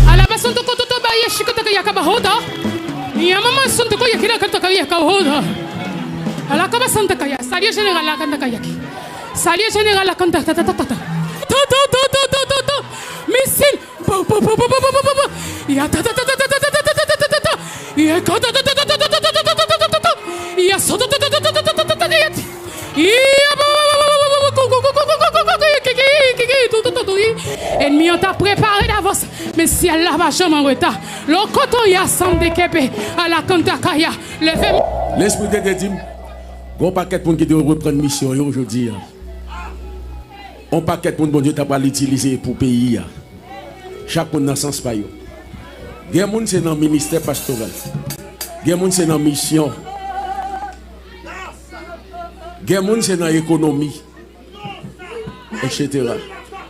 Alaba santo kototo ba yeshikota ka yakaba hoda. Yamama santo ko yakira kata ka yakaba hoda. Alakaba santa kaya salia general la kanta kayaki. Salia general la kanta ta ta ta ta. Ta. Missile. Ya ta ta ta ta ta ta ta ta ta. Ya ka ta ta ta ta ta ta ta. Ya so ta ta ta ta ta ta ta. Ya ba. Ennemi on t'a préparé d'avance, mais si Allah va jamais en retard, le coton y a sans déquépé à la Kantakaya. L'esprit de Dieu dit, bon paquet pour qui doit reprendre mission aujourd'hui. Un paquet pour bon Dieu t'a pas l'utiliser pour pays. Chaque monde dans sens pas yo. Gen moun c'est dans ministère pastoral. Gen moun c'est dans mission. Gen moun c'est dans économie. Etc.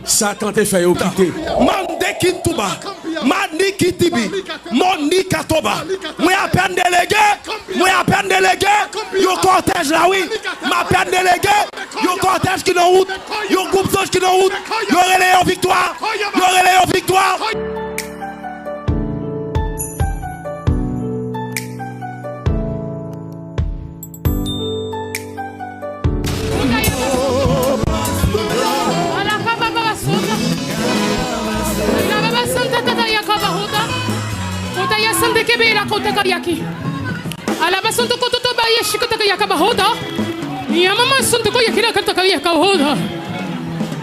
Satan te fait quitter. Mande Kintuba, Mani Kitibi, Moni Katoba. Moi à peine délégué, yo cortège là oui. Ma peine délégué, yo cortège qui dans route, yo groupe sauge qui dans route, yo relais en victoire, Alaba santo kototo ba yeshikota ka yakaba hoda. Yamama santo ko yakira kata ka yakaba hoda.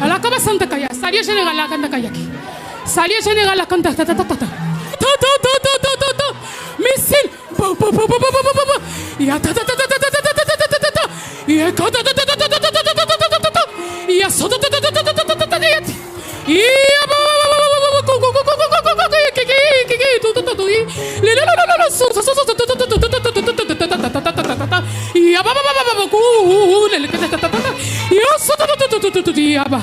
Alakaba santa kaya salia general la kanta kayaki. Salia general la kanta ta ta ta ta. Ta. Missile. Ya ta ta ta ta ta ta ta. Ya ka ta ta ta ta ta ta. Ya so ta ta ta ta ta ta. Ya ba.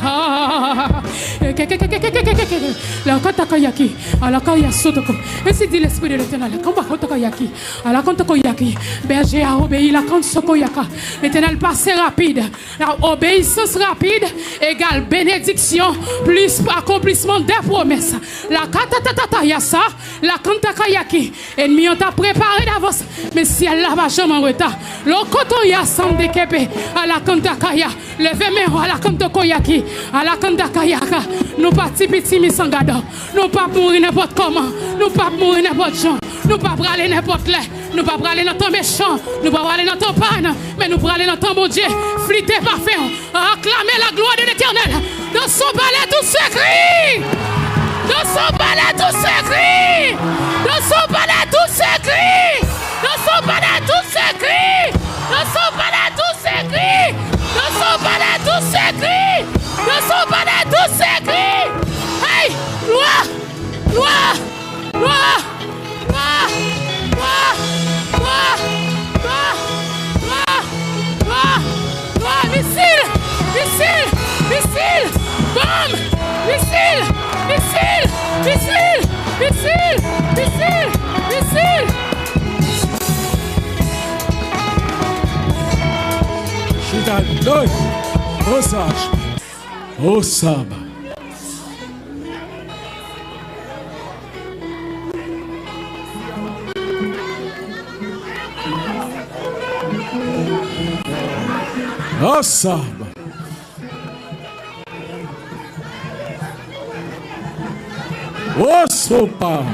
La katakayaki, alakaya sotoko. Ainsi dit l'esprit de l'Éternel. Kamba kotakayaki, alakantokoyaki. Berger a obéi la kantokoyaka. L'Éternel passe rapide. La obéissance rapide égale bénédiction plus accomplissement des promesses. La katatatayasa, la kantakayaki. Ennemi on t'a préparé d'avance, mais si elle va jamais en retard. Le coton ya sans déquépé à la kantakaya. Levez-moi à la kantokoyaki, à la kantakayaka. Nous pas petit misangado. Nous pas mourir n'importe comment. Nous pas mourir n'importe gens. Nous pas braler n'importe là. Nous pas braler dans ton méchant. Nous pas braler dans ton panne. Mais nous braler dans ton bon Dieu. Flité parfait. Acclamer la gloire de l'Éternel. Dans son palais tout s'écrit. Dans son palais tout s'écrit. Dans son palais tout s'écrit. Dans son palais tout s'écrit. Dans son palais tout s'écrit. Dans son palais tout s'écrit. Dans son palais tout s'écrit. Hey, gloire, gloire, gloire, gloire, gloire, gloire, gloire, gloire, gloire, gloire, missile, missile, missile, bombe, missile, missile, missile, missile, missile, missile. Chita, Osage, Osaba. Osaba. Osopa.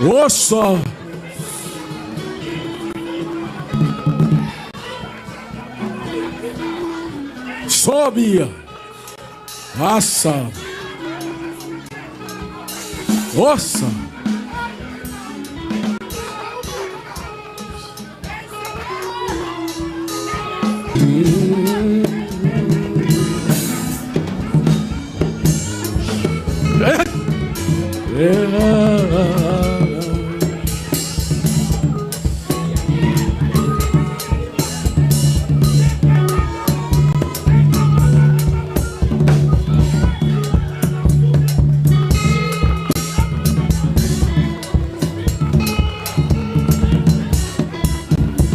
Osso. Sobia. Assa. Ossa.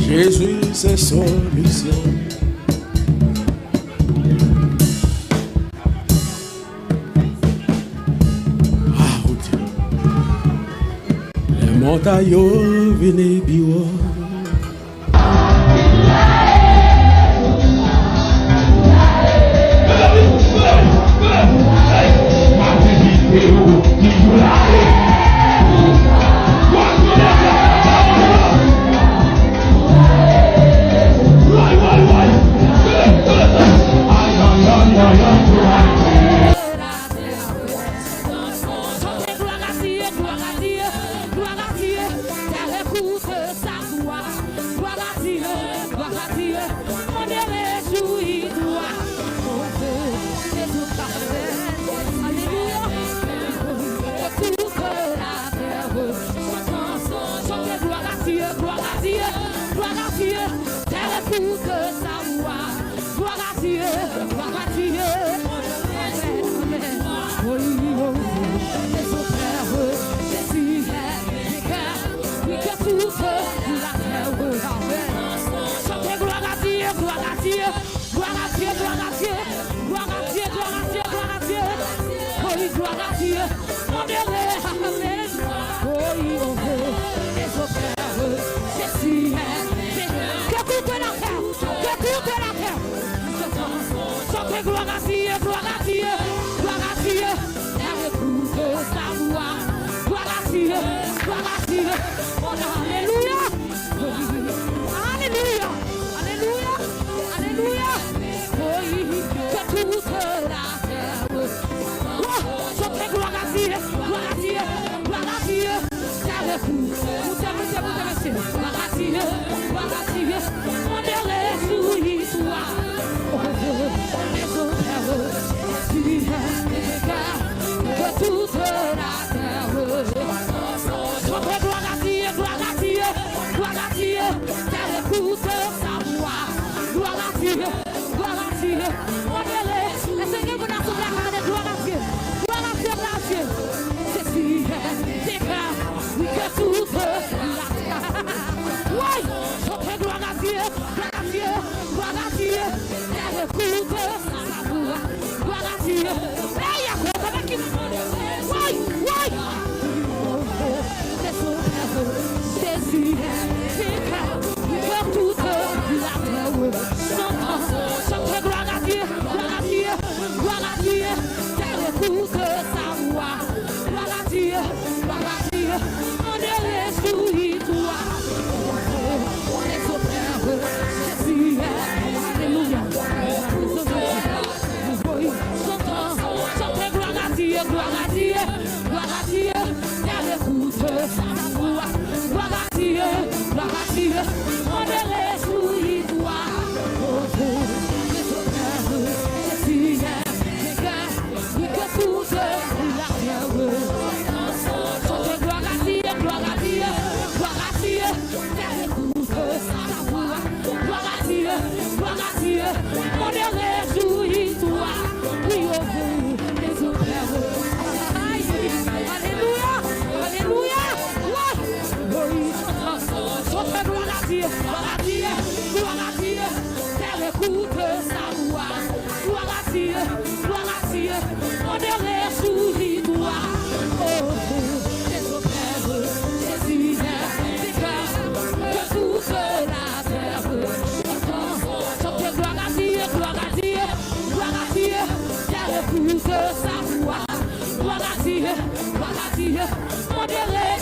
Jesus. c'est solution. Ah, oh Dieu. Les montagnes viennent bio. Modéré